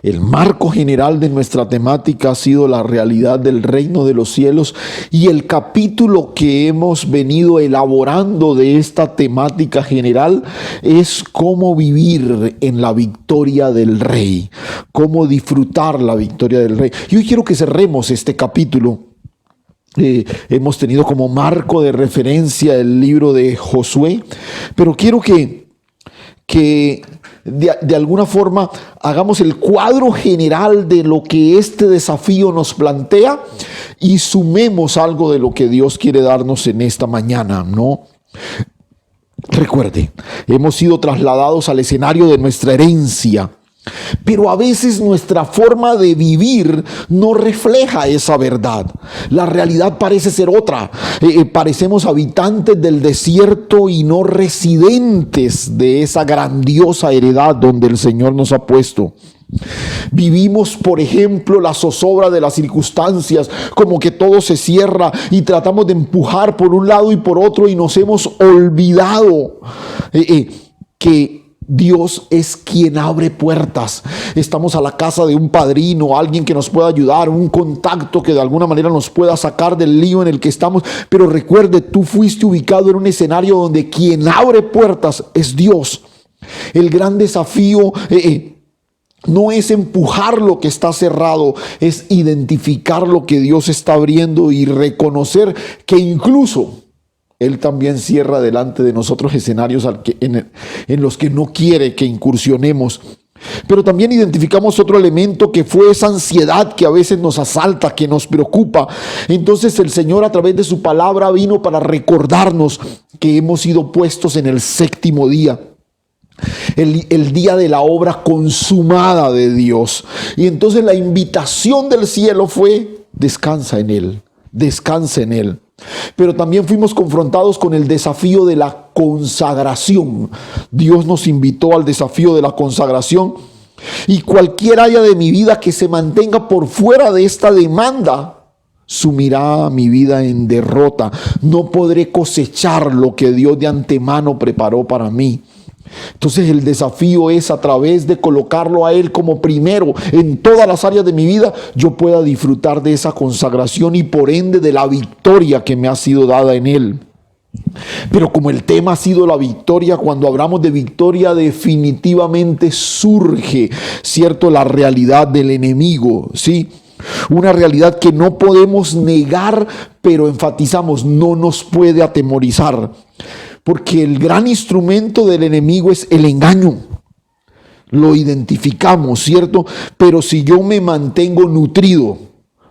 El marco general de nuestra temática ha sido la realidad del reino de los cielos, y el capítulo que hemos venido elaborando de esta temática general es cómo vivir en la victoria del Rey, cómo disfrutar la victoria del Rey. Y hoy quiero que cerremos este capítulo. Hemos tenido como marco de referencia el libro de Josué, pero quiero que de alguna forma hagamos el cuadro general de lo que este desafío nos plantea y sumemos algo de lo que Dios quiere darnos en esta mañana, ¿no? Recuerde, hemos sido trasladados al escenario de nuestra herencia, pero a veces nuestra forma de vivir no refleja esa verdad. La realidad parece ser otra. Parecemos habitantes del desierto y no residentes de esa grandiosa heredad donde el Señor nos ha puesto. Vivimos, por ejemplo, la zozobra de las circunstancias, como que todo se cierra y tratamos de empujar por un lado y por otro, y nos hemos olvidado que Dios es quien abre puertas. Estamos a la casa de un padrino, alguien que nos pueda ayudar, un contacto que de alguna manera nos pueda sacar del lío en el que estamos. Pero recuerde, tú fuiste ubicado en un escenario donde quien abre puertas es Dios. El gran desafío no es empujar lo que está cerrado, es identificar lo que Dios está abriendo y reconocer que incluso Él también cierra delante de nosotros escenarios en los que no quiere que incursionemos. Pero también identificamos otro elemento, que fue esa ansiedad que a veces nos asalta, que nos preocupa. Entonces el Señor, a través de su palabra, vino para recordarnos que hemos sido puestos en el séptimo día. El día de la obra consumada de Dios. Y entonces la invitación del cielo fue: descansa en Él, descansa en Él. Pero también fuimos confrontados con el desafío de la consagración. Dios nos invitó al desafío de la consagración, y cualquier área de mi vida que se mantenga por fuera de esta demanda sumirá mi vida en derrota. No podré cosechar lo que Dios de antemano preparó para mí. Entonces el desafío es, a través de colocarlo a Él como primero en todas las áreas de mi vida, yo pueda disfrutar de esa consagración y por ende de la victoria que me ha sido dada en Él. Pero como el tema ha sido la victoria, cuando hablamos de victoria definitivamente surge, ¿cierto?, la realidad del enemigo, ¿sí? Una realidad que no podemos negar, pero enfatizamos, no nos puede atemorizar. Porque el gran instrumento del enemigo es el engaño. Lo identificamos, ¿cierto? Pero si yo me mantengo nutrido,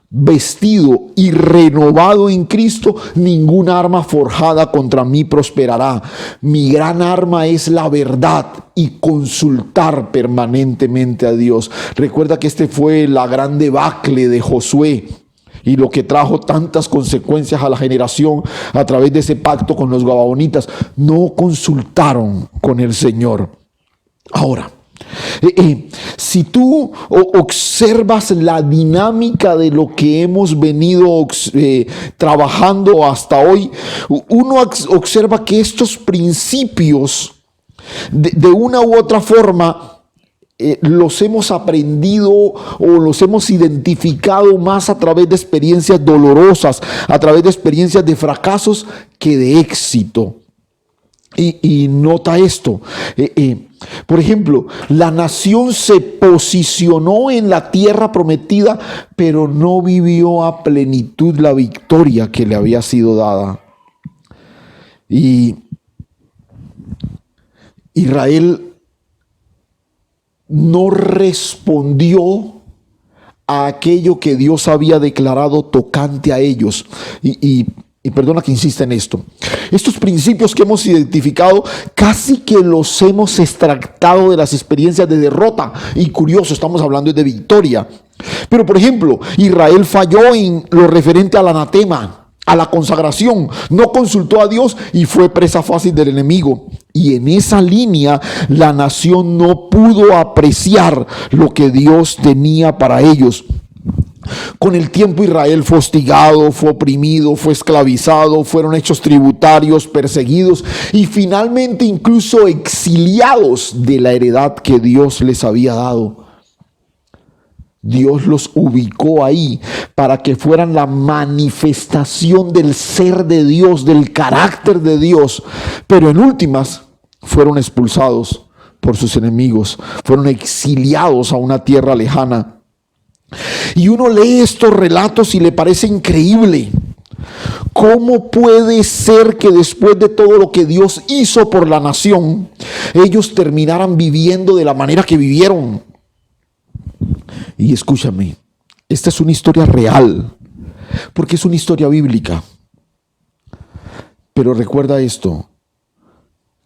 vestido y renovado en Cristo, ninguna arma forjada contra mí prosperará. Mi gran arma es la verdad y consultar permanentemente a Dios. Recuerda que este fue la gran debacle de Josué y lo que trajo tantas consecuencias a la generación a través de ese pacto con los gabaonitas. No consultaron con el Señor. Ahora, si tú observas la dinámica de lo que hemos venido trabajando hasta hoy, uno observa que estos principios de una u otra forma los hemos aprendido o los hemos identificado más a través de experiencias dolorosas, a través de experiencias de fracasos que de éxito. Y nota esto, por ejemplo, la nación se posicionó en la tierra prometida, pero no vivió a plenitud la victoria que le había sido dada. Y Israel no respondió a aquello que Dios había declarado tocante a ellos. Y perdona que insista en esto. Estos principios que hemos identificado casi que los hemos extractado de las experiencias de derrota. Y curioso, estamos hablando de victoria. Pero por ejemplo, Israel falló en lo referente al anatema, a la consagración. No consultó a Dios y fue presa fácil del enemigo. Y en esa línea la nación no pudo apreciar lo que Dios tenía para ellos. Con el tiempo Israel fue hostigado, fue oprimido, fue esclavizado, fueron hechos tributarios, perseguidos y finalmente incluso exiliados de la heredad que Dios les había dado. Dios los ubicó ahí para que fueran la manifestación del ser de Dios, del carácter de Dios. Pero en últimas fueron expulsados por sus enemigos, fueron exiliados a una tierra lejana. Y uno lee estos relatos y le parece increíble. ¿Cómo puede ser que después de todo lo que Dios hizo por la nación, ellos terminaran viviendo de la manera que vivieron? Y escúchame, esta es una historia real, porque es una historia bíblica. Pero recuerda esto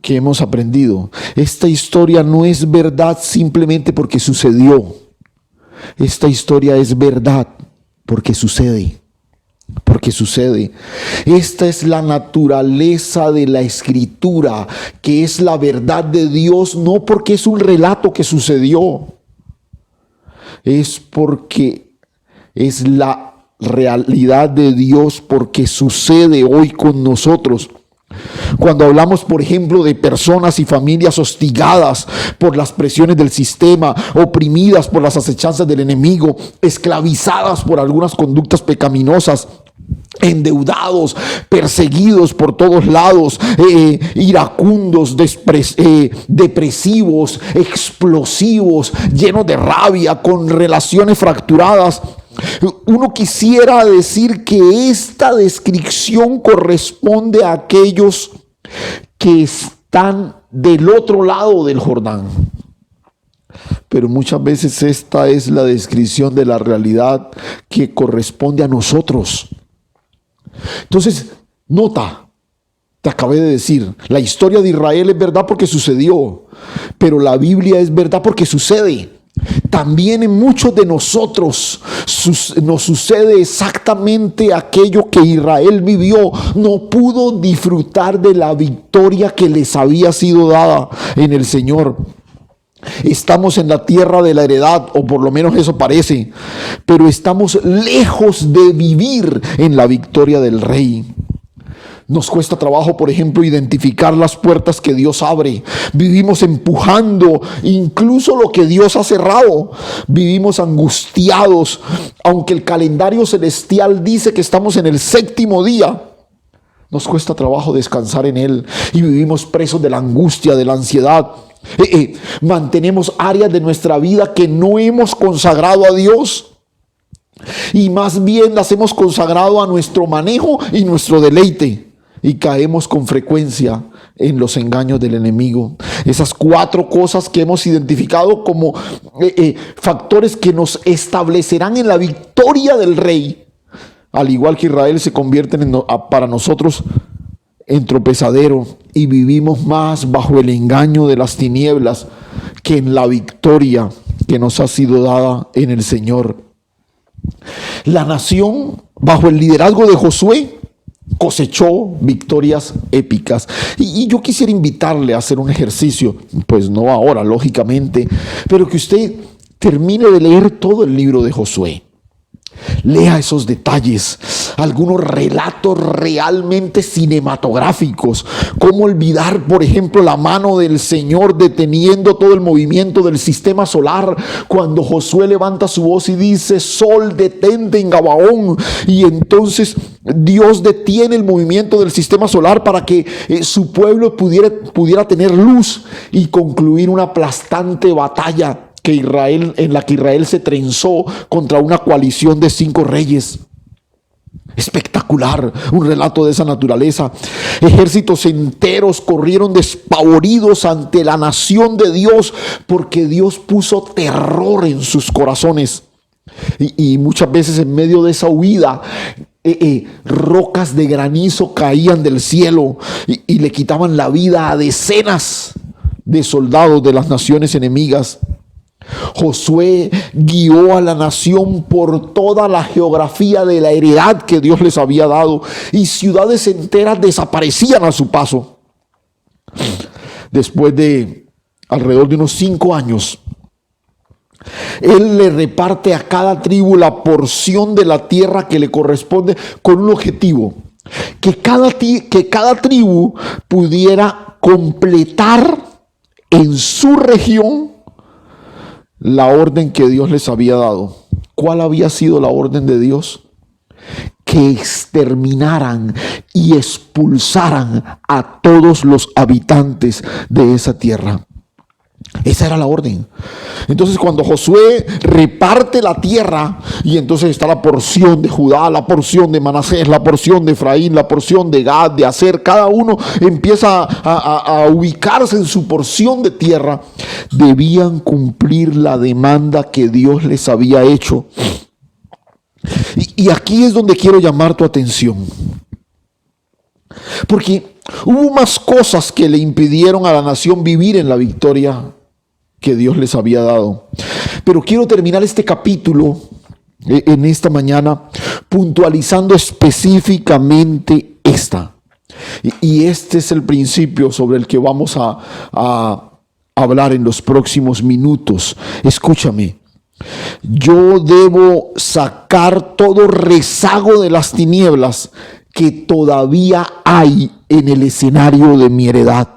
que hemos aprendido. Esta historia no es verdad simplemente porque sucedió. Esta historia es verdad porque sucede. Porque sucede. Esta es la naturaleza de la Escritura, que es la verdad de Dios, no porque es un relato que sucedió. Es porque es la realidad de Dios, porque sucede hoy con nosotros. Cuando hablamos, por ejemplo, de personas y familias hostigadas por las presiones del sistema, oprimidas por las acechanzas del enemigo, esclavizadas por algunas conductas pecaminosas, endeudados, perseguidos por todos lados, iracundos, depresivos, explosivos, llenos de rabia, con relaciones fracturadas. Uno quisiera decir que esta descripción corresponde a aquellos que están del otro lado del Jordán. Pero muchas veces esta es la descripción de la realidad que corresponde a nosotros. Entonces, nota, te acabé de decir, la historia de Israel es verdad porque sucedió, pero la Biblia es verdad porque sucede. También en muchos de nosotros nos sucede exactamente aquello que Israel vivió. No pudo disfrutar de la victoria que les había sido dada en el Señor. Estamos en la tierra de la heredad, o por lo menos eso parece, pero estamos lejos de vivir en la victoria del Rey. Nos cuesta trabajo, por ejemplo, identificar las puertas que Dios abre. Vivimos empujando incluso lo que Dios ha cerrado. Vivimos angustiados, aunque el calendario celestial dice que estamos en el 7º día. Nos cuesta trabajo descansar en Él y vivimos presos de la angustia, de la ansiedad. Mantenemos áreas de nuestra vida que no hemos consagrado a Dios y más bien las hemos consagrado a nuestro manejo y nuestro deleite. Y caemos con frecuencia en los engaños del enemigo. Esas 4 cosas que hemos identificado como factores que nos establecerán en la victoria del Rey, al igual que Israel, se convierten para nosotros en tropezadero y vivimos más bajo el engaño de las tinieblas que en la victoria que nos ha sido dada en el Señor. La nación, bajo el liderazgo de Josué, cosechó victorias épicas. Y yo quisiera invitarle a hacer un ejercicio, pues no ahora, lógicamente, pero que usted termine de leer todo el libro de Josué. Lea esos detalles, algunos relatos realmente cinematográficos. ¿Cómo olvidar, por ejemplo, la mano del Señor deteniendo todo el movimiento del sistema solar cuando Josué levanta su voz y dice: Sol, detente en Gabaón? Y entonces Dios detiene el movimiento del sistema solar para que su pueblo pudiera tener luz y concluir una aplastante batalla en la que Israel se trenzó contra una coalición de 5 reyes. Espectacular, un relato de esa naturaleza. Ejércitos enteros corrieron despavoridos ante la nación de Dios porque Dios puso terror en sus corazones. Y muchas veces en medio de esa huida, rocas de granizo caían del cielo y le quitaban la vida a decenas de soldados de las naciones enemigas. Josué guió a la nación por toda la geografía de la heredad que Dios les había dado, y ciudades enteras desaparecían a su paso. Después de alrededor de unos 5 años, Él le reparte a cada tribu la porción de la tierra que le corresponde, con un objetivo: que cada tribu pudiera completar en su región la orden que Dios les había dado. ¿cuál había sido la orden de Dios? Que exterminaran y expulsaran a todos los habitantes de esa tierra. Esa era la orden. Entonces cuando Josué reparte la tierra, y entonces está la porción de Judá, la porción de Manasés, la porción de Efraín, la porción de Gad, de Aser, cada uno empieza a ubicarse en su porción de tierra. Debían cumplir la demanda que Dios les había hecho. Y aquí es donde quiero llamar tu atención, porque hubo más cosas que le impidieron a la nación vivir en la victoria que Dios les había dado. Pero quiero terminar este capítulo en esta mañana puntualizando específicamente esta. Y este es el principio sobre el que vamos a hablar en los próximos minutos. Escúchame. Yo debo sacar todo rezago de las tinieblas que todavía hay en el escenario de mi heredad.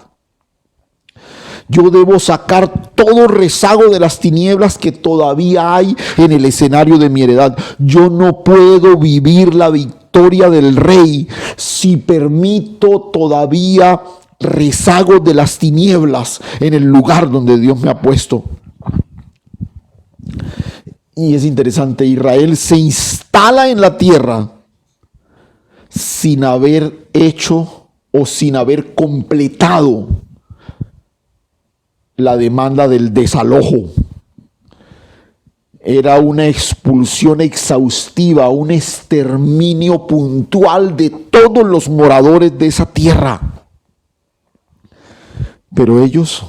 Yo debo sacar todo rezago de las tinieblas que todavía hay en el escenario de mi heredad. Yo no puedo vivir la victoria del rey si permito todavía rezago de las tinieblas en el lugar donde Dios me ha puesto. Y es interesante, Israel se instala en la tierra sin haber hecho o sin haber completado la demanda del desalojo. Era una expulsión exhaustiva, un exterminio puntual de todos los moradores de esa tierra. Pero ellos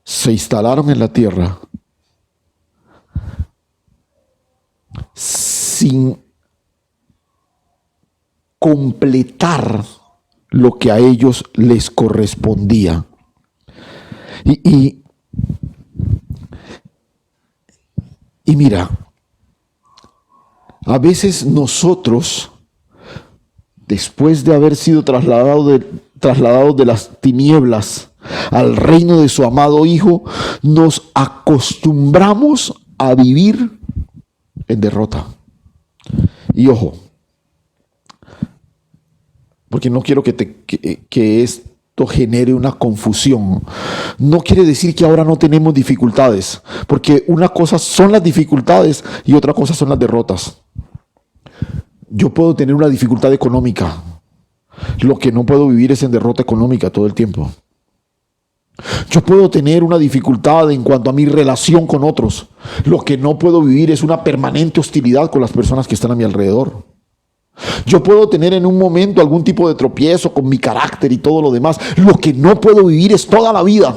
se instalaron en la tierra sin completar lo que a ellos les correspondía. Y mira, a veces nosotros, después de haber sido trasladados de las tinieblas al reino de su amado Hijo, nos acostumbramos a vivir en derrota. Y ojo, porque no quiero que esto genere una confusión. No quiere decir que ahora no tenemos dificultades, porque una cosa son las dificultades y otra cosa son las derrotas. Yo puedo tener una dificultad económica. Lo que no puedo vivir es en derrota económica todo el tiempo. Yo puedo tener una dificultad en cuanto a mi relación con otros. Lo que no puedo vivir es una permanente hostilidad con las personas que están a mi alrededor. Yo puedo tener en un momento algún tipo de tropiezo con mi carácter y todo lo demás. Lo que no puedo vivir es toda la vida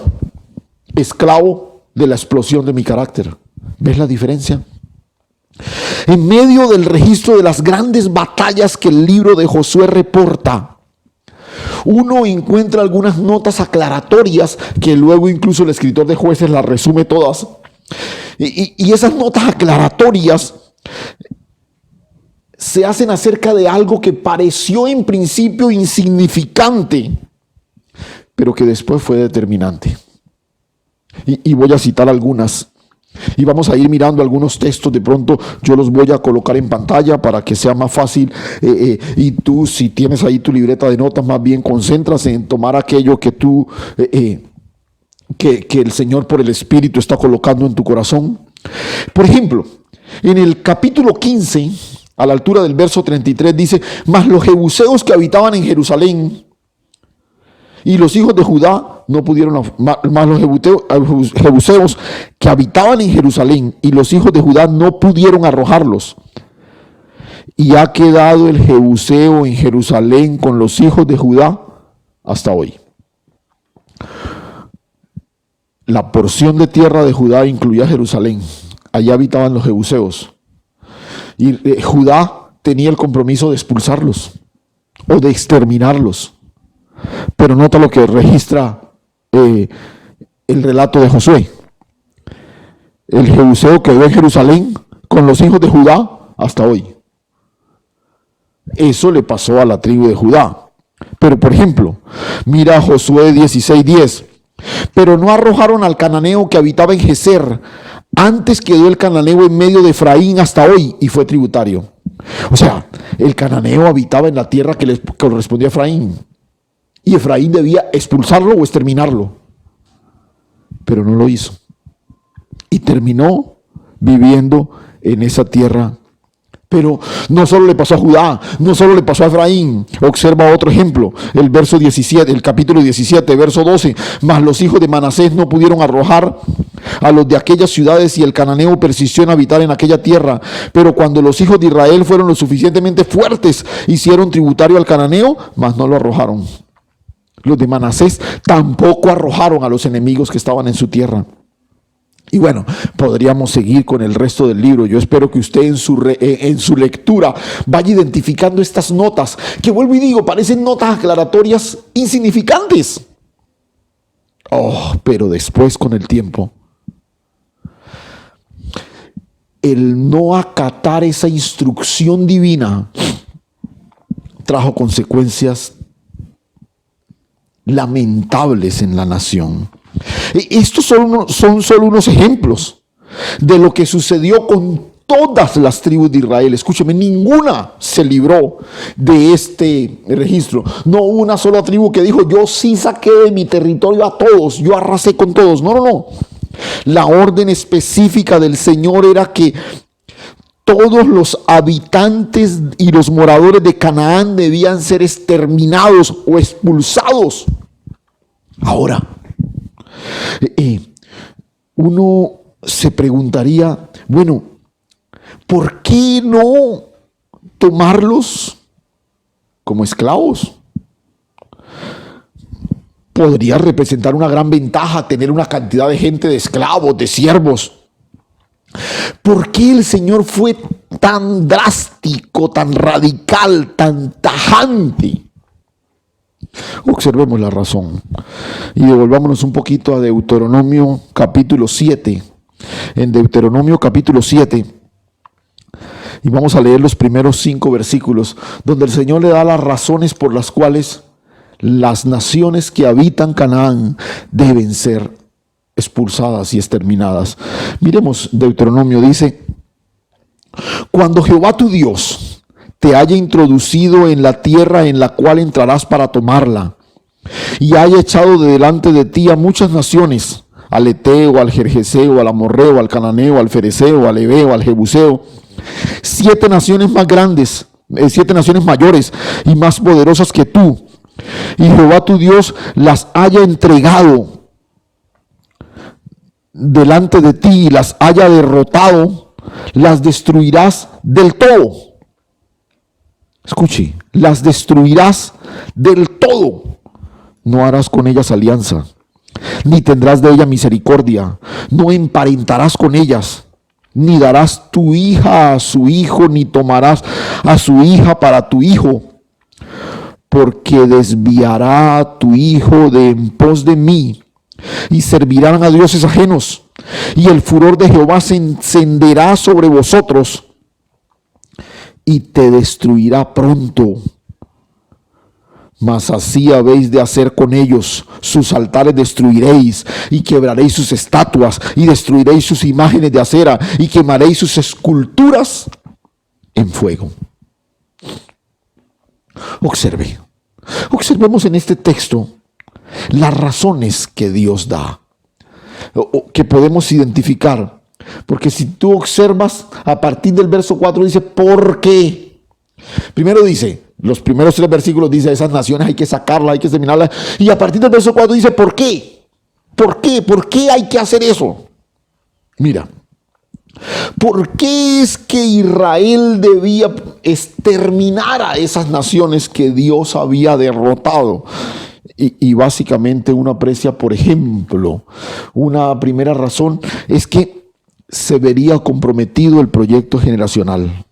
esclavo de la explosión de mi carácter. ¿Ves la diferencia? En medio del registro de las grandes batallas que el libro de Josué reporta, uno encuentra algunas notas aclaratorias que luego incluso el escritor de Jueces las resume todas. Y esas notas aclaratorias se hacen acerca de algo que pareció en principio insignificante, pero que después fue determinante. Y voy a citar algunas. Y vamos a ir mirando algunos textos. De pronto yo los voy a colocar en pantalla para que sea más fácil. Y tú, si tienes ahí tu libreta de notas, más bien concéntrate en tomar aquello que tú, que el Señor por el Espíritu está colocando en tu corazón. Por ejemplo, en el capítulo 15, a la altura del verso 33, dice: mas los jebuseos que habitaban en Jerusalén y los hijos de Judá no pudieron, más los jebuseos que habitaban en Jerusalén y los hijos de Judá no pudieron arrojarlos. Y ha quedado el jebuseo en Jerusalén con los hijos de Judá hasta hoy. La porción de tierra de Judá incluía Jerusalén. Allá habitaban los jebuseos. Y Judá tenía el compromiso de expulsarlos o de exterminarlos. Pero nota lo que registra el relato de Josué. El jebuseo quedó en Jerusalén con los hijos de Judá hasta hoy. Eso le pasó a la tribu de Judá. Pero por ejemplo, mira Josué 16:10. Pero no arrojaron al cananeo que habitaba en Geser, Antes quedó el cananeo en medio de Efraín hasta hoy y fue tributario. O sea, el cananeo habitaba en la tierra que le correspondía a Efraín. Y Efraín debía expulsarlo o exterminarlo. Pero no lo hizo. Y terminó viviendo en esa tierra. Pero no solo le pasó a Judá, no solo le pasó a Efraín. Observa otro ejemplo, el verso 17, el capítulo 17, verso 12. Mas los hijos de Manasés no pudieron arrojar a los de aquellas ciudades y el cananeo persistió en habitar en aquella tierra. Pero cuando los hijos de Israel fueron lo suficientemente fuertes, hicieron tributario al cananeo, mas no lo arrojaron. Los de Manasés tampoco arrojaron a los enemigos que estaban en su tierra. Y bueno, podríamos seguir con el resto del libro. Yo espero que usted en su lectura vaya identificando estas notas, que vuelvo y digo, parecen notas aclaratorias insignificantes. Oh, pero después con el tiempo, el no acatar esa instrucción divina trajo consecuencias lamentables en la nación. Estos son solo unos ejemplos de lo que sucedió con todas las tribus de Israel. Escúcheme, ninguna se libró de este registro. No hubo una sola tribu que dijo, yo sí saqué de mi territorio a todos, yo arrasé con todos. No, no, no. La orden específica del Señor era que todos los habitantes y los moradores de Canaán debían ser exterminados o expulsados. Ahora, uno se preguntaría, bueno, ¿por qué no tomarlos como esclavos? Podría representar una gran ventaja tener una cantidad de gente, de esclavos, de siervos. ¿Por qué el Señor fue tan drástico, tan radical, tan tajante? Observemos la razón y devolvámonos un poquito a Deuteronomio capítulo 7. En Deuteronomio capítulo 7, y vamos a leer los primeros 5 versículos, donde el Señor le da las razones por las cuales las naciones que habitan Canaán deben ser expulsadas y exterminadas. Miremos Deuteronomio, dice: cuando Jehová tu Dios te haya introducido en la tierra en la cual entrarás para tomarla, y haya echado de delante de ti a muchas naciones, al Eteo, al Gergeseo, al Amorreo, al Cananeo, al Fereceo, al Heveo, al Jebuseo, 7 naciones más grandes, 7 naciones mayores y más poderosas que tú, y Jehová tu Dios las haya entregado delante de ti y las haya derrotado, las destruirás del todo. Escuche, las destruirás del todo. No harás con ellas alianza, ni tendrás de ellas misericordia, no emparentarás con ellas, ni darás tu hija a su hijo, ni tomarás a su hija para tu hijo, porque desviará a tu hijo de en pos de mí, y servirán a dioses ajenos, y el furor de Jehová se encenderá sobre vosotros, y te destruirá pronto. Mas así habéis de hacer con ellos: sus altares destruiréis, y quebraréis sus estatuas, y destruiréis sus imágenes de acera, y quemaréis sus esculturas en fuego. Observemos en este texto las razones que Dios da, que podemos identificar. Porque si tú observas, a partir del verso 4 dice, ¿por qué? Primero dice, los primeros 3 versículos dice, esas naciones hay que sacarlas, hay que exterminarlas. Y a partir del verso 4 dice, ¿por qué? ¿Por qué? ¿Por qué hay que hacer eso? Mira, ¿por qué es que Israel debía exterminar a esas naciones que Dios había derrotado? Y básicamente uno aprecia, por ejemplo, una primera razón es que se vería comprometido el proyecto generacional.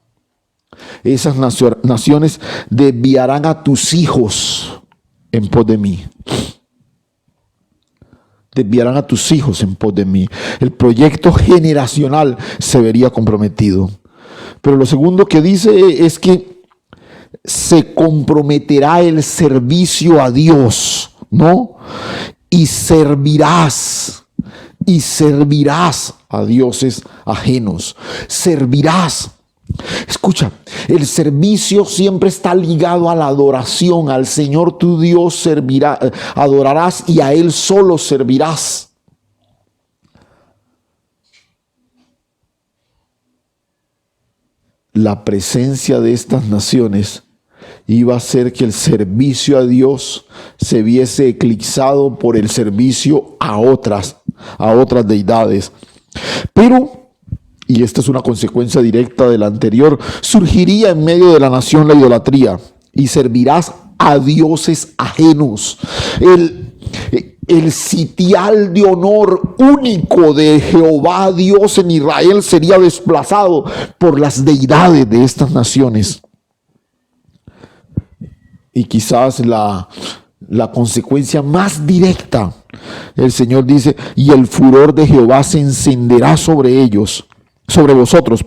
Esas naciones desviarán a tus hijos en pos de mí. Desviarán a tus hijos en pos de mí. El proyecto generacional se vería comprometido. Pero lo segundo que dice es que se comprometerá el servicio a Dios, ¿no? Y servirás y servirás a dioses ajenos. Servirás. Escucha, el servicio siempre está ligado a la adoración. Al Señor tu Dios adorarás y a Él solo servirás. La presencia de estas naciones iba a hacer que el servicio a Dios se viese eclipsado por el servicio a otras deidades. Pero, y esta es una consecuencia directa de la anterior, surgiría en medio de la nación la idolatría y servirás a dioses ajenos. El sitial de honor único de Jehová Dios en Israel sería desplazado por las deidades de estas naciones. Y quizás la consecuencia más directa, el Señor dice, y el furor de Jehová se encenderá sobre vosotros,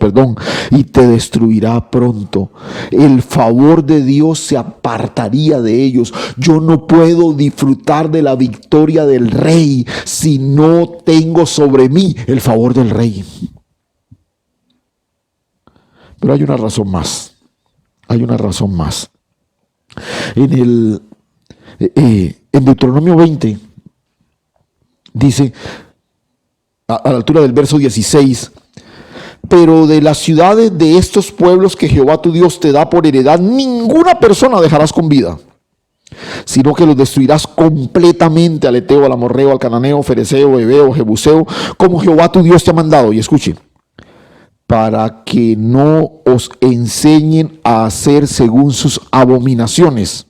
y te destruirá pronto. El favor de Dios se apartaría de ellos. Yo no puedo disfrutar de la victoria del rey si no tengo sobre mí el favor del rey. Pero hay una razón más. En Deuteronomio 20 dice, a la altura del verso 16, pero de las ciudades de estos pueblos que Jehová tu Dios te da por heredad, ninguna persona dejarás con vida, sino que los destruirás completamente, al Eteo, al Amorreo, al Cananeo, Fereceo, Heveo, Jebuseo, como Jehová tu Dios te ha mandado. Y escuche, para que no os enseñen a hacer según sus abominaciones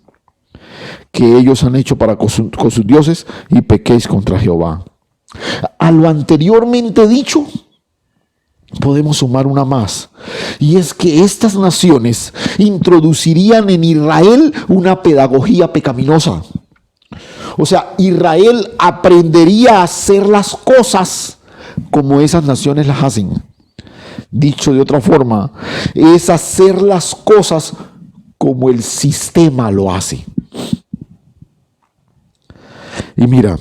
que ellos han hecho para con sus dioses, y pequéis contra Jehová. A lo anteriormente dicho, podemos sumar una más, y es que estas naciones introducirían en Israel una pedagogía pecaminosa. O sea, Israel aprendería a hacer las cosas como esas naciones las hacen. Dicho de otra forma, es hacer las cosas como el sistema lo hace. Y mira,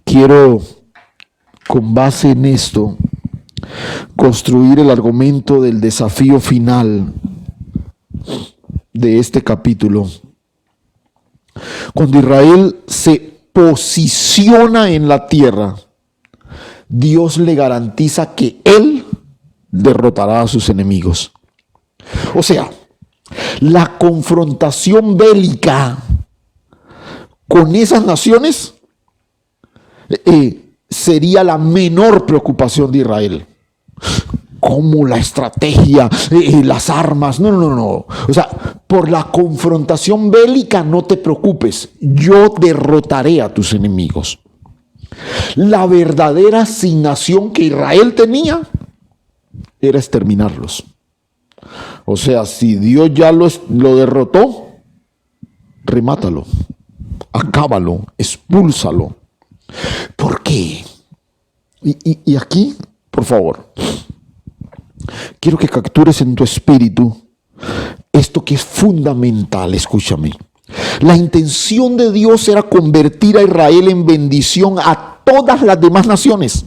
quiero, con base en esto, construir el argumento del desafío final de este capítulo. Cuando Israel se posiciona en la tierra, Dios le garantiza que Él derrotará a sus enemigos. O sea, la confrontación bélica con esas naciones sería la menor preocupación de Israel. Como la estrategia, las armas, no. O sea, por la confrontación bélica no te preocupes, yo derrotaré a tus enemigos. La verdadera asignación que Israel tenía era exterminarlos. O sea, si Dios ya lo derrotó, remátalo, acábalo, expúlsalo. ¿Por qué? Y aquí, por favor, quiero que captures en tu espíritu esto que es fundamental. Escúchame. La intención de Dios era convertir a Israel en bendición a todas las demás naciones.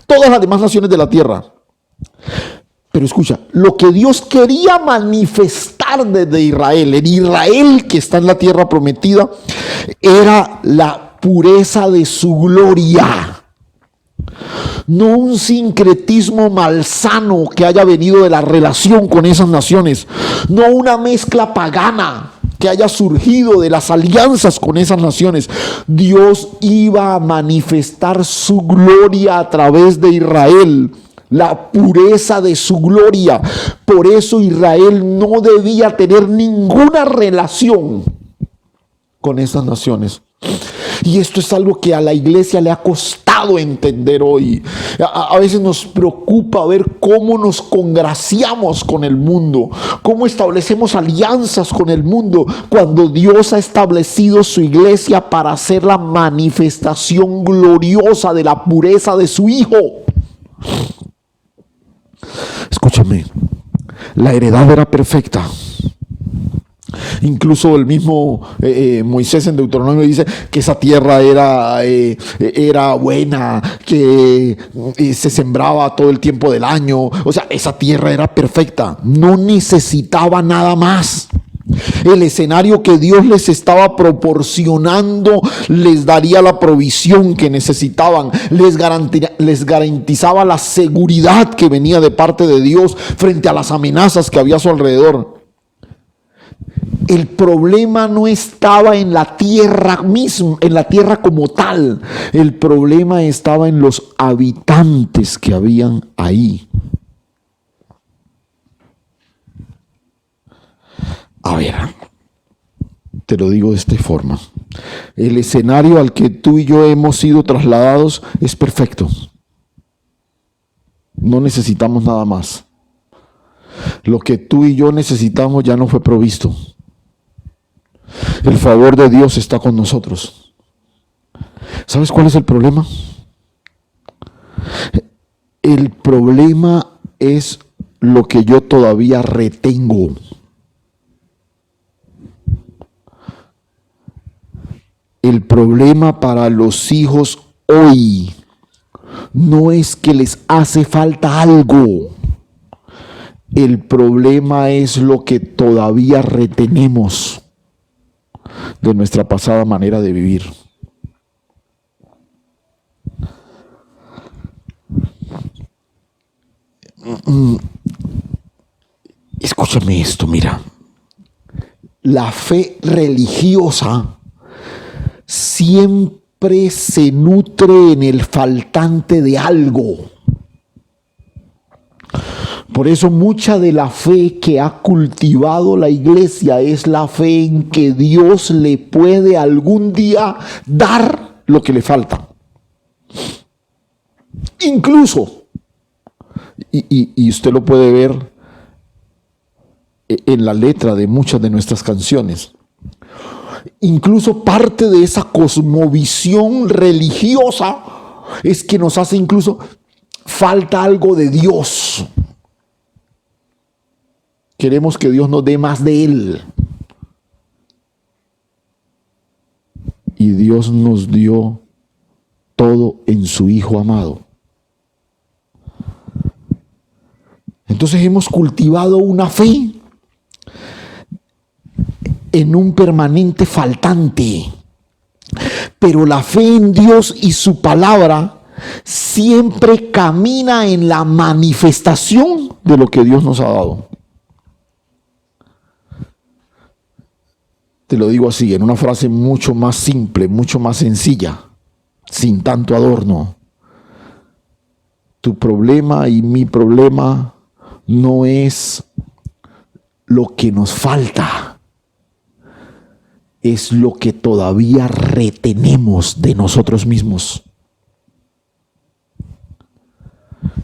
Todas las demás naciones de la tierra. Pero escucha, lo que Dios quería manifestar desde Israel, en Israel que está en la tierra prometida, era la pureza de su gloria. No un sincretismo malsano que haya venido de la relación con esas naciones. No una mezcla pagana que haya surgido de las alianzas con esas naciones. Dios iba a manifestar su gloria a través de Israel. La pureza de su gloria. Por eso Israel no debía tener ninguna relación con esas naciones. Y esto es algo que a la iglesia le ha costado entender hoy. A veces nos preocupa ver cómo nos congraciamos con el mundo, cómo establecemos alianzas con el mundo, cuando Dios ha establecido su iglesia para hacer la manifestación gloriosa de la pureza de su Hijo. Escúchame, la heredad era perfecta. Incluso el mismo Moisés en Deuteronomio dice que esa tierra era buena, que se sembraba todo el tiempo del año. O sea, esa tierra era perfecta, no necesitaba nada más. El escenario que Dios les estaba proporcionando les daría la provisión que necesitaban, les garantizaba la seguridad que venía de parte de Dios frente a las amenazas que había a su alrededor. El problema no estaba en la tierra misma, en la tierra como tal. El problema estaba en los habitantes que habían ahí. A ver, te lo digo de esta forma. El escenario al que tú y yo hemos sido trasladados es perfecto. No necesitamos nada más. Lo que tú y yo necesitamos ya no fue provisto. El favor de Dios está con nosotros. ¿Sabes cuál es el problema? El problema es lo que yo todavía retengo. El problema para los hijos hoy no es que les hace falta algo. El problema es lo que todavía retenemos de nuestra pasada manera de vivir. Escúchame esto, mira. La fe religiosa siempre se nutre en el faltante de algo. Por eso mucha de la fe que ha cultivado la iglesia es la fe en que Dios le puede algún día dar lo que le falta. Incluso, y usted lo puede ver en la letra de muchas de nuestras canciones, incluso parte de esa cosmovisión religiosa es que nos hace incluso falta algo de Dios. Queremos que Dios nos dé más de Él. Y Dios nos dio todo en su Hijo amado. Entonces hemos cultivado una fe en un permanente faltante. Pero la fe en Dios y su palabra siempre camina en la manifestación de lo que Dios nos ha dado. Te lo digo así, en una frase mucho más simple, mucho más sencilla, sin tanto adorno. Tu problema y mi problema no es lo que nos falta, es lo que todavía retenemos de nosotros mismos.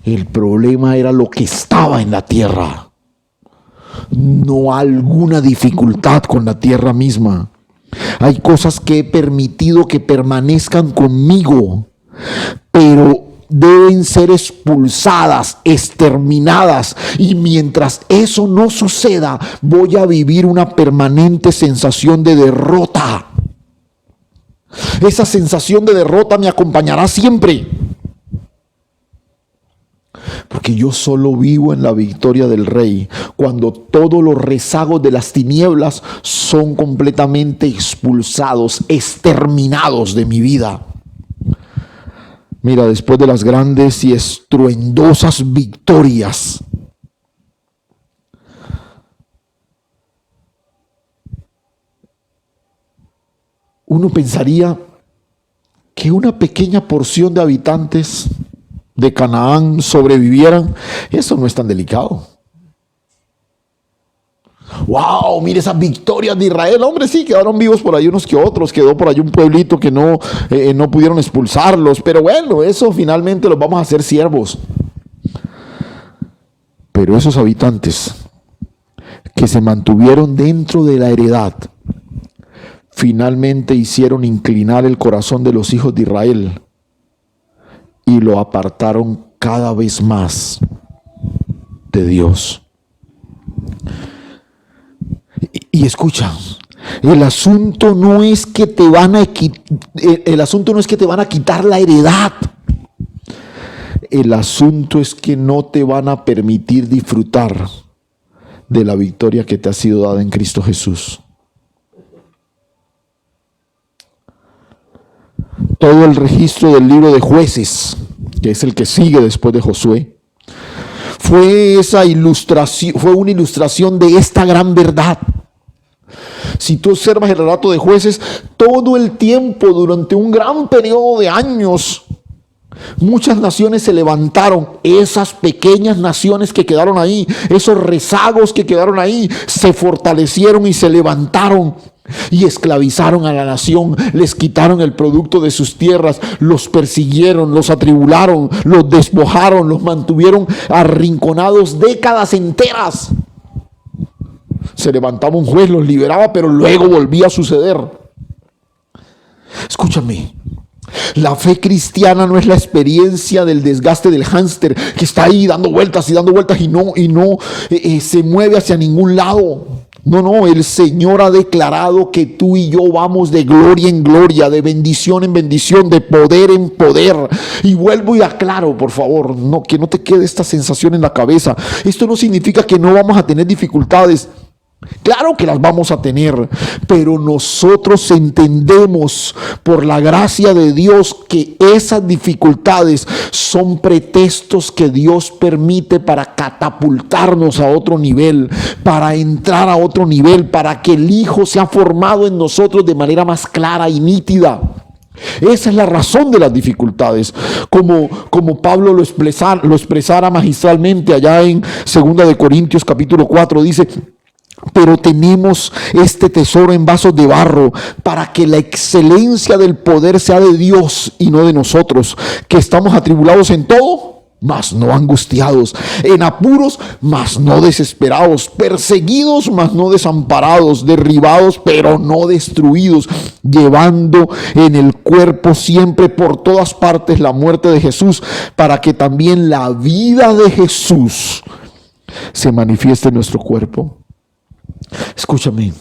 El problema era lo que estaba en la tierra, no alguna dificultad con la tierra misma. Hay cosas que he permitido que permanezcan conmigo, pero deben ser expulsadas, exterminadas, y mientras eso no suceda, voy a vivir una permanente sensación de derrota. Esa sensación de derrota me acompañará siempre, porque yo solo vivo en la victoria del Rey cuando todos los rezagos de las tinieblas son completamente expulsados, exterminados de mi vida. Mira, después de las grandes y estruendosas victorias, uno pensaría que una pequeña porción de habitantes de Canaán sobrevivieran. Eso no es tan delicado. ¡Wow! Mire esas victorias de Israel. Hombre, sí, quedaron vivos por ahí unos que otros. Quedó por ahí un pueblito que no pudieron expulsarlos. Pero bueno, eso finalmente los vamos a hacer siervos. Pero esos habitantes que se mantuvieron dentro de la heredad, finalmente hicieron inclinar el corazón de los hijos de Israel y lo apartaron cada vez más de Dios. Y escucha, el asunto no es que te van a quitar la heredad. El asunto es que no te van a permitir disfrutar de la victoria que te ha sido dada en Cristo Jesús. Todo el registro del libro de Jueces, que es el que sigue después de Josué, fue una ilustración de esta gran verdad. Si tú observas el relato de Jueces, todo el tiempo, durante un gran periodo de años, muchas naciones se levantaron. Esas pequeñas naciones que quedaron ahí, esos rezagos que quedaron ahí, se fortalecieron y se levantaron y esclavizaron a la nación, les quitaron el producto de sus tierras, los persiguieron, los atribularon, los despojaron, los mantuvieron arrinconados décadas enteras. Se levantaba un juez, los liberaba, pero luego volvía a suceder. Escúchame, la fe cristiana no es la experiencia del desgaste del hámster que está ahí dando vueltas y no se mueve hacia ningún lado. No, el Señor ha declarado que tú y yo vamos de gloria en gloria, de bendición en bendición, de poder en poder. Y vuelvo y aclaro, por favor, que no te quede esta sensación en la cabeza. Esto no significa que no vamos a tener dificultades. Claro que las vamos a tener, pero nosotros entendemos por la gracia de Dios que esas dificultades son pretextos que Dios permite para catapultarnos a otro nivel, para entrar a otro nivel, para que el Hijo sea formado en nosotros de manera más clara y nítida. Esa es la razón de las dificultades, como Pablo lo expresara magistralmente allá en 2 de Corintios capítulo 4, dice: pero tenemos este tesoro en vasos de barro, para que la excelencia del poder sea de Dios y no de nosotros, que estamos atribulados en todo, mas no angustiados, en apuros, mas no desesperados, perseguidos, mas no desamparados, derribados, pero no destruidos, llevando en el cuerpo siempre por todas partes la muerte de Jesús, para que también la vida de Jesús se manifieste en nuestro cuerpo. Escúchame,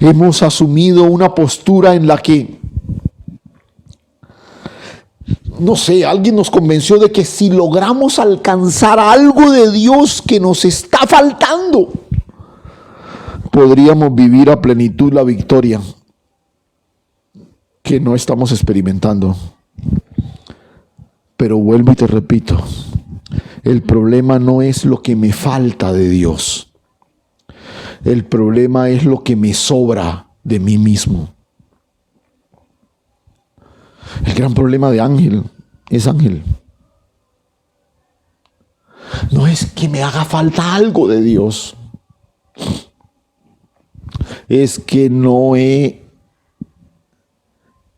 hemos asumido una postura en la que, no sé, alguien nos convenció de que si logramos alcanzar algo de Dios que nos está faltando, podríamos vivir a plenitud la victoria que no estamos experimentando. Pero vuelvo y te repito, el problema no es lo que me falta de Dios. El problema es lo que me sobra de mí mismo. El gran problema de Ángel es Ángel. No es que me haga falta algo de Dios. Es que no he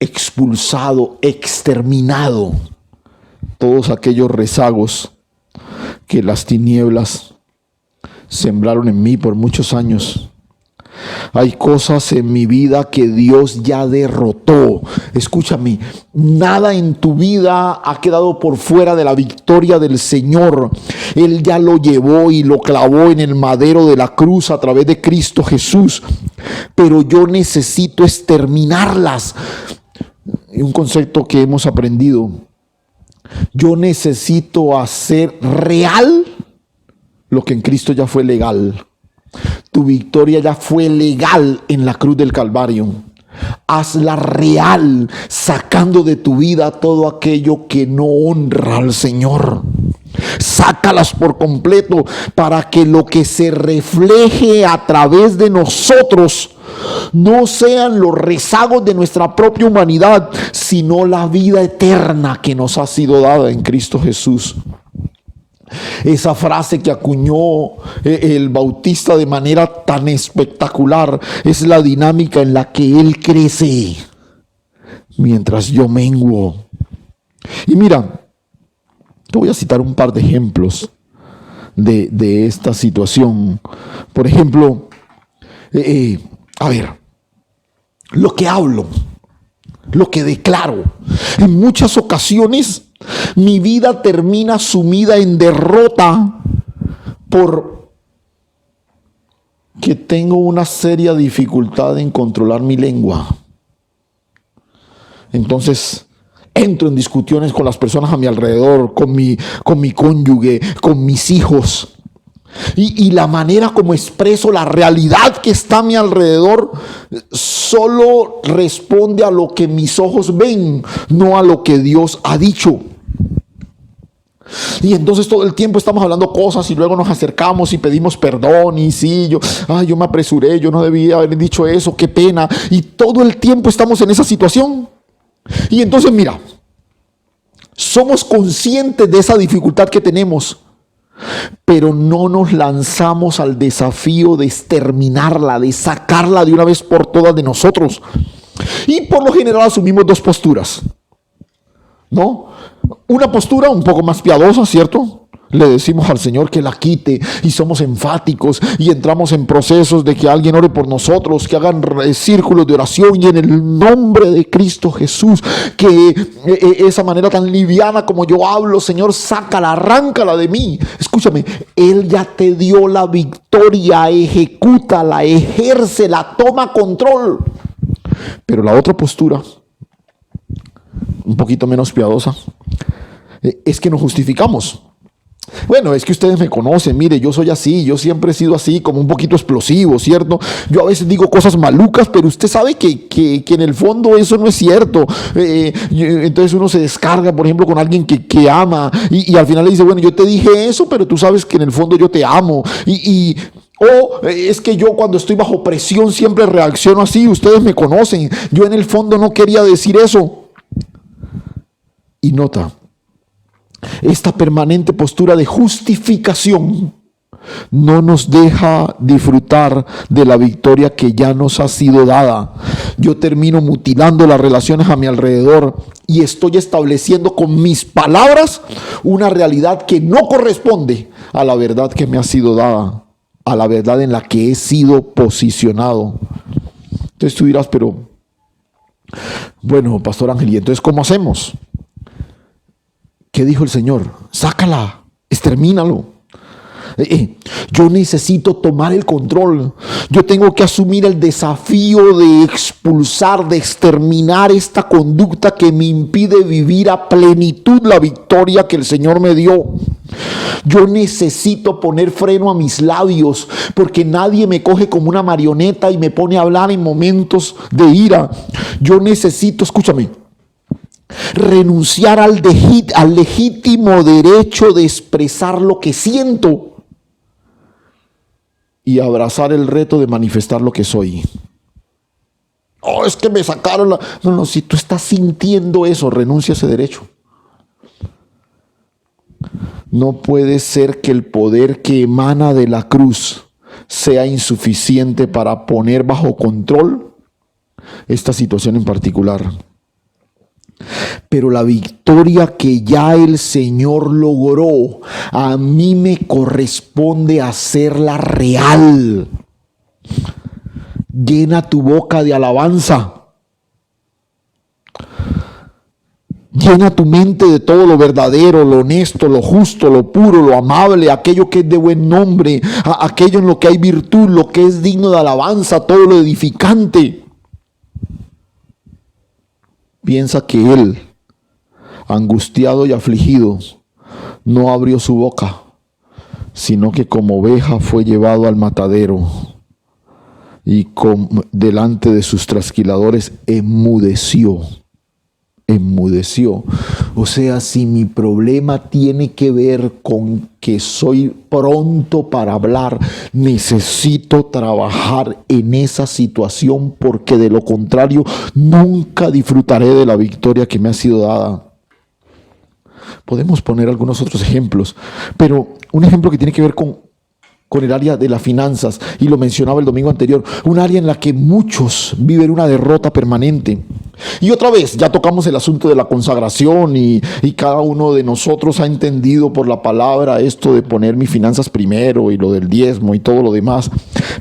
expulsado, exterminado todos aquellos rezagos que las tinieblas sembraron en mí por muchos años. Hay cosas en mi vida que Dios ya derrotó. Escúchame, nada en tu vida ha quedado por fuera de la victoria del Señor. Él ya lo llevó y lo clavó en el madero de la cruz a través de Cristo Jesús. Pero yo necesito exterminarlas. Un concepto que hemos aprendido. Yo necesito hacer real lo que en Cristo ya fue legal. Tu victoria ya fue legal en la cruz del Calvario. Hazla real, sacando de tu vida todo aquello que no honra al Señor. Sácalas por completo, para que lo que se refleje a través de nosotros no sean los rezagos de nuestra propia humanidad, sino la vida eterna que nos ha sido dada en Cristo Jesús. Esa frase que acuñó el Bautista de manera tan espectacular es la dinámica en la que Él crece mientras yo menguo. Y mira, te voy a citar un par de ejemplos de esta situación. Por ejemplo, lo que hablo, lo que declaro, en muchas ocasiones mi vida termina sumida en derrota por que tengo una seria dificultad en controlar mi lengua. Entonces entro en discusiones con las personas a mi alrededor, con mi cónyuge, con mis hijos. Y la manera como expreso la realidad que está a mi alrededor solo responde a lo que mis ojos ven, no a lo que Dios ha dicho. Y entonces todo el tiempo estamos hablando cosas y luego nos acercamos y pedimos perdón y sí, yo me apresuré, yo no debía haber dicho eso, qué pena. Y todo el tiempo estamos en esa situación. Y entonces mira, somos conscientes de esa dificultad que tenemos, pero no nos lanzamos al desafío de exterminarla, de sacarla de una vez por todas de nosotros. Y por lo general asumimos dos posturas, ¿no? Una postura un poco más piadosa, ¿cierto? Le decimos al Señor que la quite y somos enfáticos y entramos en procesos de que alguien ore por nosotros, que hagan círculos de oración y en el nombre de Cristo Jesús, que esa manera tan liviana como yo hablo, Señor, sácala, arráncala de mí. Escúchame, Él ya te dio la victoria, ejecútala, ejércela, toma control. Pero la otra postura, un poquito menos piadosa, es que nos justificamos. Bueno, es que ustedes me conocen, mire, yo soy así, yo siempre he sido así, como un poquito explosivo, ¿cierto? Yo a veces digo cosas malucas, pero usted sabe que en el fondo eso no es cierto. Entonces uno se descarga, por ejemplo, con alguien que ama y al final le dice, bueno, yo te dije eso, pero tú sabes que en el fondo yo te amo. Es que yo cuando estoy bajo presión siempre reacciono así, ustedes me conocen, yo en el fondo no quería decir eso. Y nota, esta permanente postura de justificación no nos deja disfrutar de la victoria que ya nos ha sido dada. Yo termino mutilando las relaciones a mi alrededor y estoy estableciendo con mis palabras una realidad que no corresponde a la verdad que me ha sido dada, a la verdad en la que he sido posicionado. Entonces tú dirás, pero bueno, Pastor Ángel, ¿y entonces cómo hacemos? ¿Qué dijo el Señor? Sácala, extermínalo. Yo necesito tomar el control. Yo tengo que asumir el desafío de expulsar, de exterminar esta conducta que me impide vivir a plenitud la victoria que el Señor me dio. Yo necesito poner freno a mis labios porque nadie me coge como una marioneta y me pone a hablar en momentos de ira. Yo necesito, escúchame, renunciar al legítimo derecho de expresar lo que siento y abrazar el reto de manifestar lo que soy. Oh, es que me sacaron la... No, si tú estás sintiendo eso, renuncia a ese derecho. No puede ser que el poder que emana de la cruz sea insuficiente para poner bajo control esta situación en particular. Pero la victoria que ya el Señor logró, a mí me corresponde hacerla real. Llena tu boca de alabanza. Llena tu mente de todo lo verdadero, lo honesto, lo justo, lo puro, lo amable, aquello que es de buen nombre, aquello en lo que hay virtud, lo que es digno de alabanza, todo lo edificante. Piensa que Él, angustiado y afligido, no abrió su boca, sino que como oveja fue llevado al matadero y delante de sus trasquiladores enmudeció. O sea, si mi problema tiene que ver con que soy pronto para hablar, necesito trabajar en esa situación porque de lo contrario nunca disfrutaré de la victoria que me ha sido dada. Podemos poner algunos otros ejemplos, pero un ejemplo que tiene que ver con el área de las finanzas, y lo mencionaba el domingo anterior, un área en la que muchos viven una derrota permanente. Y otra vez, ya tocamos el asunto de la consagración y cada uno de nosotros ha entendido por la palabra esto de poner mis finanzas primero y lo del diezmo y todo lo demás.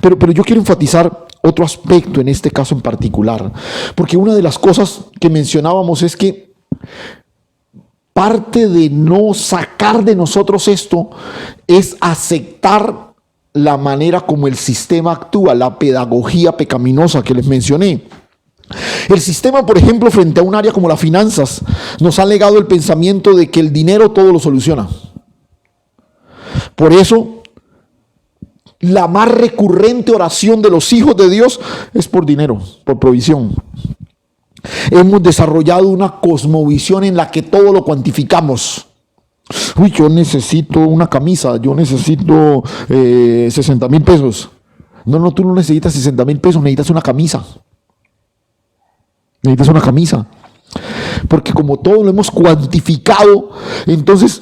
Pero yo quiero enfatizar otro aspecto en este caso en particular, porque una de las cosas que mencionábamos es que parte de no sacar de nosotros esto es aceptar la manera como el sistema actúa, la pedagogía pecaminosa que les mencioné. El sistema, por ejemplo, frente a un área como las finanzas, nos ha legado el pensamiento de que el dinero todo lo soluciona. Por eso, la más recurrente oración de los hijos de Dios es por dinero, por provisión. Hemos desarrollado una cosmovisión en la que todo lo cuantificamos. Uy, yo necesito una camisa, yo necesito 60,000 pesos. No, tú no necesitas 60,000 pesos, necesitas una camisa. Necesitas una camisa. Porque como todo lo hemos cuantificado, entonces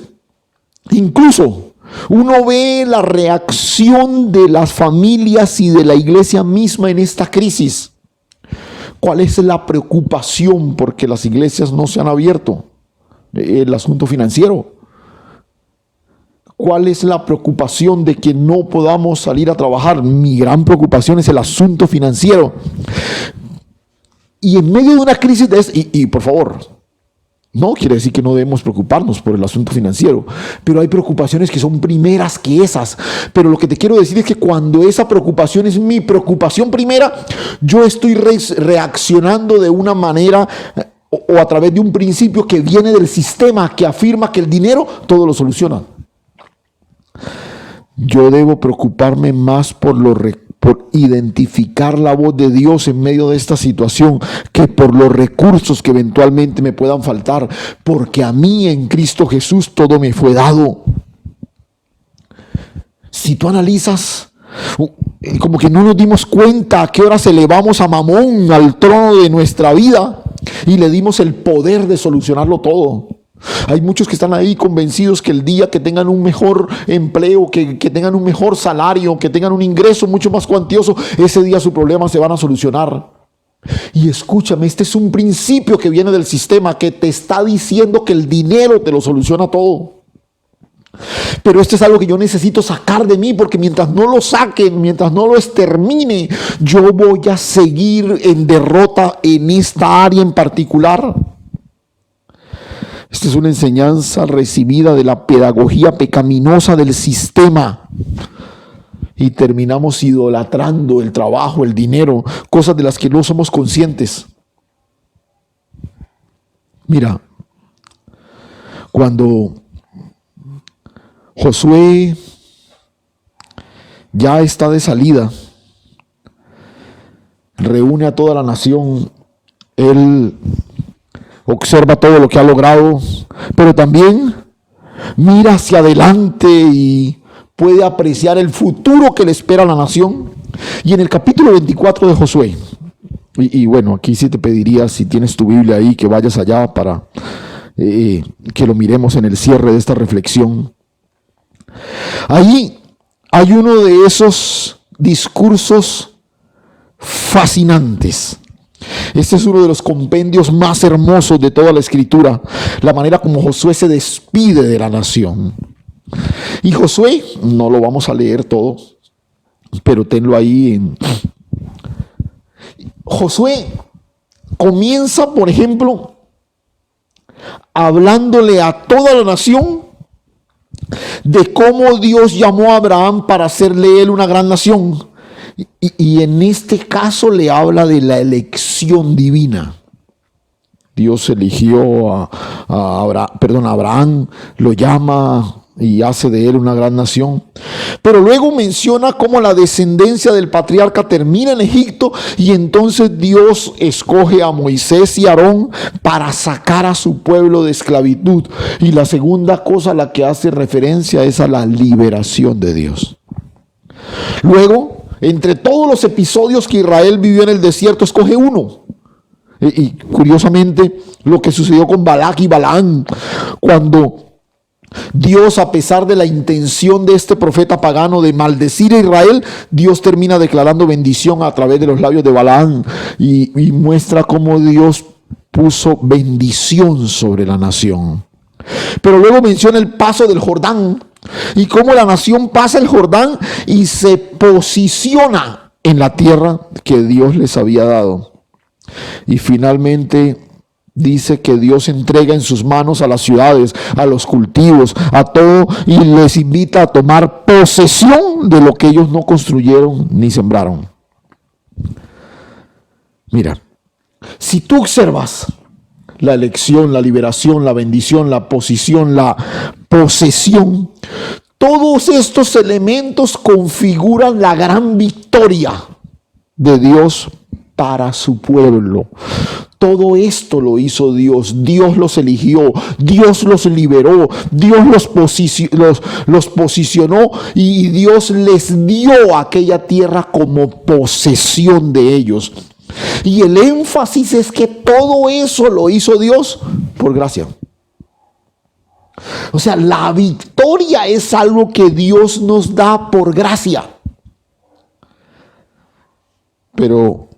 incluso uno ve la reacción de las familias y de la iglesia misma en esta crisis. ¿Cuál es la preocupación? Porque las iglesias no se han abierto. El asunto financiero. ¿Cuál es la preocupación de que no podamos salir a trabajar? Mi gran preocupación es el asunto financiero. Y en medio de una crisis de y por favor, no quiere decir que no debemos preocuparnos por el asunto financiero, pero hay preocupaciones que son primeras que esas. Pero lo que te quiero decir es que cuando esa preocupación es mi preocupación primera, yo estoy reaccionando de una manera o a través de un principio que viene del sistema que afirma que el dinero todo lo soluciona. Yo debo preocuparme más por identificar la voz de Dios en medio de esta situación que por los recursos que eventualmente me puedan faltar, porque a mí en Cristo Jesús todo me fue dado. Si tú analizas, como que no nos dimos cuenta a qué horas elevamos a Mamón al trono de nuestra vida y le dimos el poder de solucionarlo todo. Hay muchos que están ahí convencidos que el día que tengan un mejor empleo, que tengan un mejor salario, que tengan un ingreso mucho más cuantioso, ese día sus problemas se van a solucionar. Y escúchame, este es un principio que viene del sistema que te está diciendo que el dinero te lo soluciona todo. Pero esto es algo que yo necesito sacar de mí, porque mientras no lo saquen, mientras no lo extermine, yo voy a seguir en derrota en esta área en particular. Esta es una enseñanza recibida de la pedagogía pecaminosa del sistema. Y terminamos idolatrando el trabajo, el dinero, cosas de las que no somos conscientes. Mira, cuando Josué ya está de salida, reúne a toda la nación, él observa todo lo que ha logrado, pero también mira hacia adelante y puede apreciar el futuro que le espera a la nación. Y en el capítulo 24 de Josué, y bueno, aquí sí te pediría, si tienes tu Biblia ahí, que vayas allá para que lo miremos en el cierre de esta reflexión. Ahí hay uno de esos discursos fascinantes. Este es uno de los compendios más hermosos de toda la Escritura, la manera como Josué se despide de la nación. Y Josué, no lo vamos a leer todo, pero tenlo ahí. Josué comienza, por ejemplo, hablándole a toda la nación de cómo Dios llamó a Abraham para hacerle él una gran nación. Y en este caso le habla de la elección divina. Dios eligió a Abraham, lo llama y hace de él una gran nación. Pero luego menciona cómo la descendencia del patriarca termina en Egipto y entonces Dios escoge a Moisés y Aarón para sacar a su pueblo de esclavitud. Y la segunda cosa a la que hace referencia es a la liberación de Dios. Luego, entre todos los episodios que Israel vivió en el desierto, escoge uno. Y curiosamente, lo que sucedió con Balac y Balaam, cuando Dios, a pesar de la intención de este profeta pagano de maldecir a Israel, Dios termina declarando bendición a través de los labios de Balaam y muestra cómo Dios puso bendición sobre la nación. Pero luego menciona el paso del Jordán y cómo la nación pasa el Jordán y se posiciona en la tierra que Dios les había dado. Y finalmente dice que Dios entrega en sus manos a las ciudades, a los cultivos, a todo, y les invita a tomar posesión de lo que ellos no construyeron ni sembraron. Mira, si tú observas la elección, la liberación, la bendición, la posición, la posesión, todos estos elementos configuran la gran victoria de Dios para su pueblo. Todo esto lo hizo Dios. Dios los eligió, Dios los liberó, Dios los posicionó y Dios les dio aquella tierra como posesión de ellos. Y el énfasis es que todo eso lo hizo Dios por gracia. O sea, la victoria es algo que Dios nos da por gracia. Pero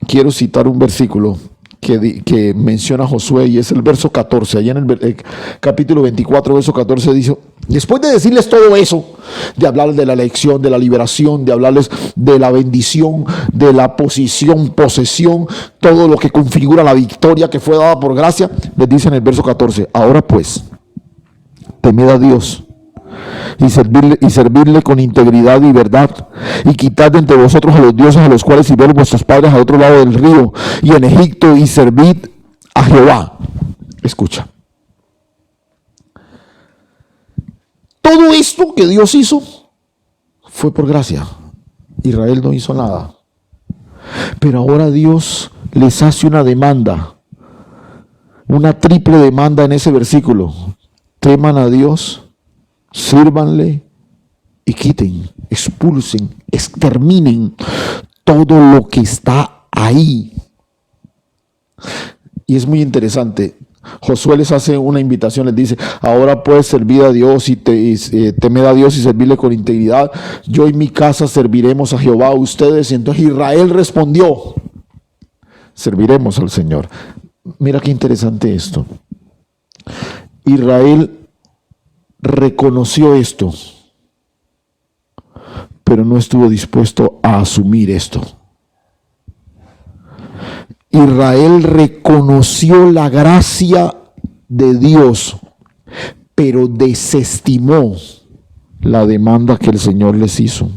quiero citar un versículo que menciona Josué, y es el verso 14. Allá en el capítulo 24, verso 14 dice: después de decirles todo eso, de hablar de la elección, de la liberación, de hablarles de la bendición, de la posesión, todo lo que configura la victoria que fue dada por gracia, les dice en el verso 14: ahora pues, temed a Dios y servirle con integridad y verdad, y quitad de entre vosotros a los dioses a los cuales sirvieron vuestros padres al otro lado del río y en Egipto, y servid a Jehová. Escucha, todo esto que Dios hizo fue por gracia. Israel no hizo nada, pero ahora Dios les hace una demanda, una triple demanda en ese versículo: teman a Dios, sírvanle y quiten, expulsen, exterminen todo lo que está ahí. Y es muy interesante. Josué les hace una invitación, les dice: ahora puedes servir a Dios y temed a Dios y servirle con integridad. Yo y mi casa serviremos a Jehová. Ustedes. Y entonces Israel respondió: serviremos al Señor. Mira qué interesante esto. Israel reconoció esto, pero no estuvo dispuesto a asumir esto. Israel reconoció la gracia de Dios, pero desestimó la demanda que el Señor les hizo.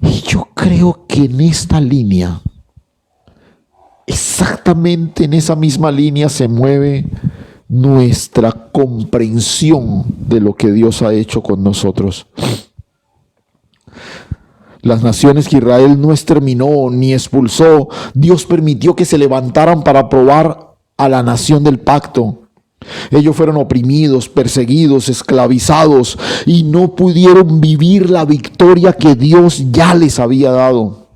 Y yo creo que en esta línea, exactamente en esa misma línea, se mueve nuestra comprensión de lo que Dios ha hecho con nosotros. Las naciones que Israel no exterminó ni expulsó, Dios permitió que se levantaran para probar a la nación del pacto. Ellos fueron oprimidos, perseguidos, esclavizados y no pudieron vivir la victoria que Dios ya les había dado.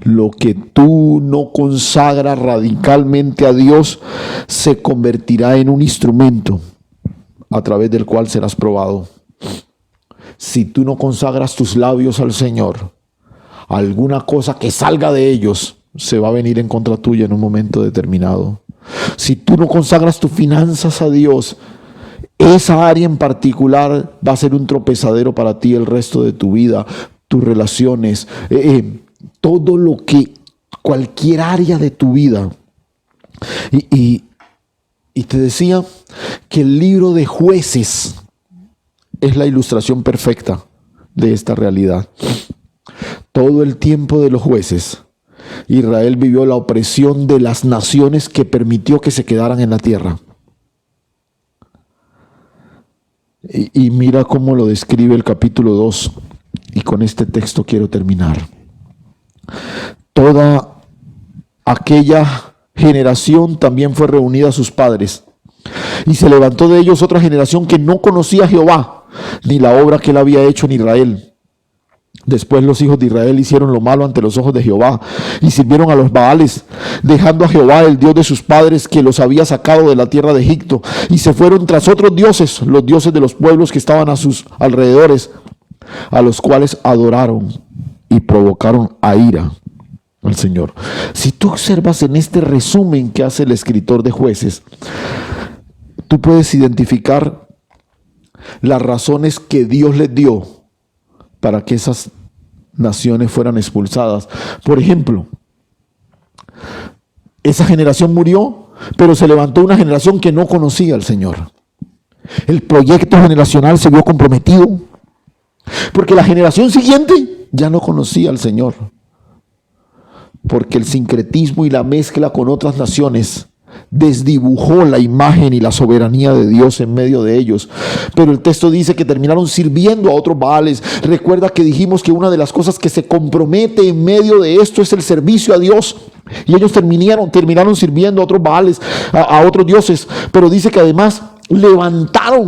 Lo que tú no consagras radicalmente a Dios se convertirá en un instrumento a través del cual serás probado. Si tú no consagras tus labios al Señor, alguna cosa que salga de ellos se va a venir en contra tuya en un momento determinado. Si tú no consagras tus finanzas a Dios, esa área en particular va a ser un tropezadero para ti el resto de tu vida, tus relaciones, todo lo que, cualquier área de tu vida. Y te decía que el libro de Jueces es la ilustración perfecta de esta realidad. Todo el tiempo de los jueces, Israel vivió la opresión de las naciones que permitió que se quedaran en la tierra. Y mira cómo lo describe el capítulo 2, y con este texto quiero terminar. Toda aquella generación también fue reunida a sus padres, y se levantó de ellos otra generación que no conocía a Jehová, ni la obra que él había hecho en Israel. Después los hijos de Israel hicieron lo malo ante los ojos de Jehová y sirvieron a los Baales, dejando a Jehová, el Dios de sus padres, que los había sacado de la tierra de Egipto, y se fueron tras otros dioses, los dioses de los pueblos que estaban a sus alrededores, a los cuales adoraron y provocaron a ira al Señor. Si tú observas en este resumen que hace el escritor de Jueces, tú puedes identificar las razones que Dios les dio para que esas naciones fueran expulsadas. Por ejemplo, Esa generación murió, pero se levantó una generación que no conocía al Señor. El proyecto generacional se vio comprometido, porque la generación siguiente ya no conocía al Señor. Porque el sincretismo y la mezcla con otras naciones desdibujó la imagen y la soberanía de Dios en medio de ellos. Pero el texto dice que terminaron sirviendo a otros baales. Recuerda que dijimos que una de las cosas que se compromete en medio de esto es el servicio a Dios. Y ellos terminaron sirviendo a otros baales, a otros dioses. Pero dice que además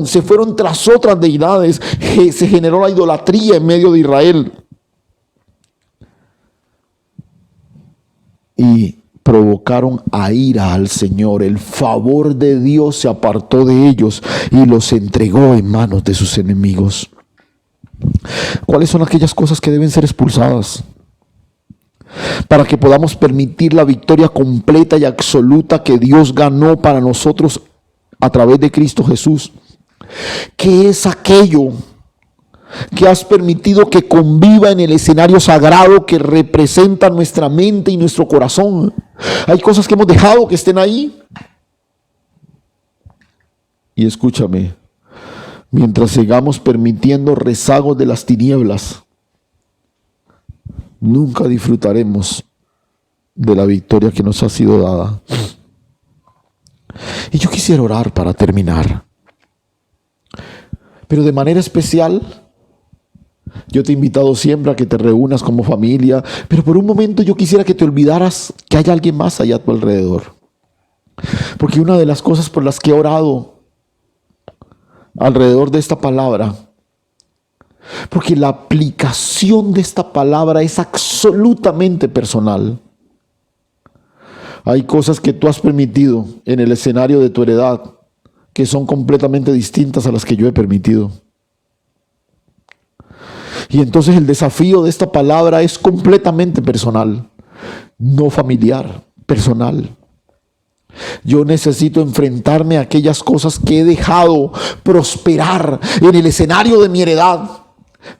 se fueron tras otras deidades. Se generó la idolatría en medio de Israel. Y provocaron a ira al Señor. El favor de Dios se apartó de ellos y los entregó en manos de sus enemigos. ¿Cuáles son aquellas cosas que deben ser expulsadas para que podamos permitir la victoria completa y absoluta que Dios ganó para nosotros a través de Cristo Jesús? ¿Qué es aquello que has permitido que conviva en el escenario sagrado que representa nuestra mente y nuestro corazón? Hay cosas que hemos dejado que estén ahí. Y escúchame, mientras sigamos permitiendo rezagos de las tinieblas, nunca disfrutaremos de la victoria que nos ha sido dada. Y yo quisiera orar para terminar, pero de manera especial, yo te he invitado siempre a que te reúnas como familia, pero por un momento yo quisiera que te olvidaras que hay alguien más allá a tu alrededor. Porque una de las cosas por las que he orado alrededor de esta palabra, porque la aplicación de esta palabra es absolutamente personal. Hay cosas que tú has permitido en el escenario de tu heredad que son completamente distintas a las que yo he permitido. Y entonces el desafío de esta palabra es completamente personal, no familiar, personal. Yo necesito enfrentarme a aquellas cosas que he dejado prosperar en el escenario de mi heredad,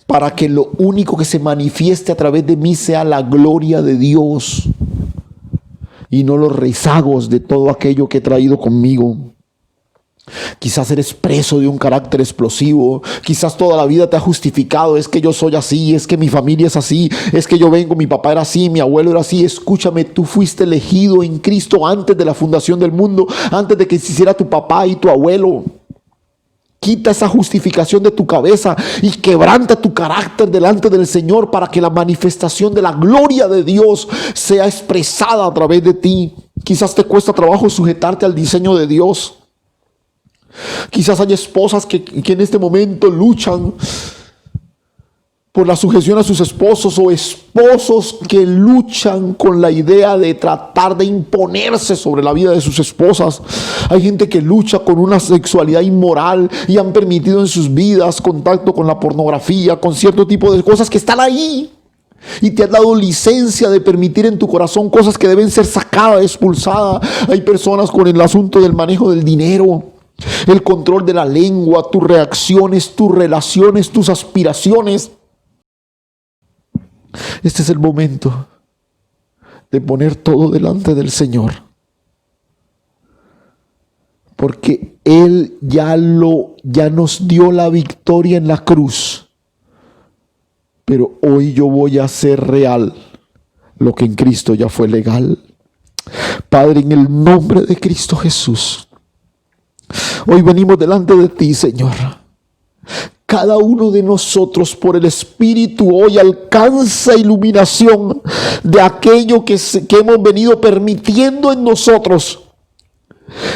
para que lo único que se manifieste a través de mí sea la gloria de Dios y no los rezagos de todo aquello que he traído conmigo. Quizás eres preso de un carácter explosivo. Quizás toda la vida te ha justificado: es que yo soy así, es que mi familia es así, es que yo vengo, mi papá era así, mi abuelo era así. Escúchame, tú fuiste elegido en Cristo antes de la fundación del mundo, antes de que se hiciera tu papá y tu abuelo. Quita esa justificación de tu cabeza y quebranta tu carácter delante del Señor, para que la manifestación de la gloria de Dios sea expresada a través de ti. Quizás te cuesta trabajo sujetarte al diseño de Dios. Quizás hay esposas que en este momento luchan por la sujeción a sus esposos, o esposos que luchan con la idea de tratar de imponerse sobre la vida de sus esposas. Hay gente que lucha con una sexualidad inmoral y han permitido en sus vidas contacto con la pornografía, con cierto tipo de cosas que están ahí. Y te has dado licencia de permitir en tu corazón cosas que deben ser sacadas, expulsadas. Hay personas con el asunto del manejo del dinero, el control de la lengua, tus reacciones, tus relaciones, tus aspiraciones. Este es el momento de poner todo delante del Señor, porque Él ya nos dio la victoria en la cruz. Pero hoy yo voy a hacer real lo que en Cristo ya fue legal. Padre, en el nombre de Cristo Jesús, hoy venimos delante de ti, Señor. Cada uno de nosotros, por el Espíritu, hoy alcanza iluminación de aquello que hemos venido permitiendo en nosotros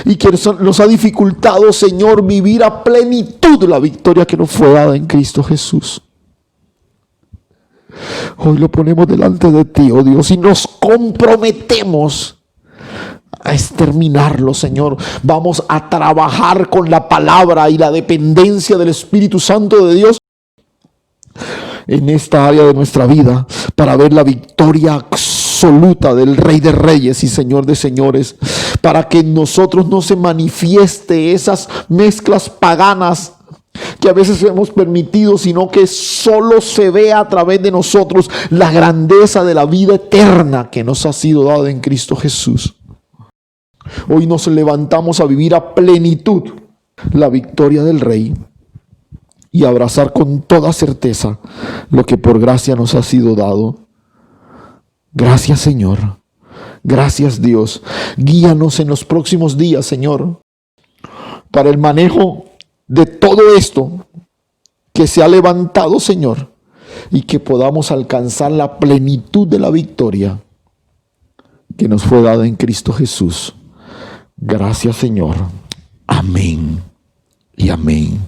y que nos ha dificultado, Señor, vivir a plenitud la victoria que nos fue dada en Cristo Jesús. Hoy lo ponemos delante de ti, oh Dios, y nos comprometemos a exterminarlo, Señor. Vamos a trabajar con la palabra y la dependencia del Espíritu Santo de Dios en esta área de nuestra vida, para ver la victoria absoluta del Rey de Reyes y Señor de Señores, para que en nosotros no se manifieste esas mezclas paganas que a veces hemos permitido, sino que solo se vea a través de nosotros la grandeza de la vida eterna que nos ha sido dada en Cristo Jesús. Hoy nos levantamos a vivir a plenitud la victoria del Rey y abrazar con toda certeza lo que por gracia nos ha sido dado. Gracias, Señor. Gracias, Dios. Guíanos en los próximos días, Señor, para el manejo de todo esto que se ha levantado, Señor, y que podamos alcanzar la plenitud de la victoria que nos fue dada en Cristo Jesús. Gracias, Señor. Amén y amén.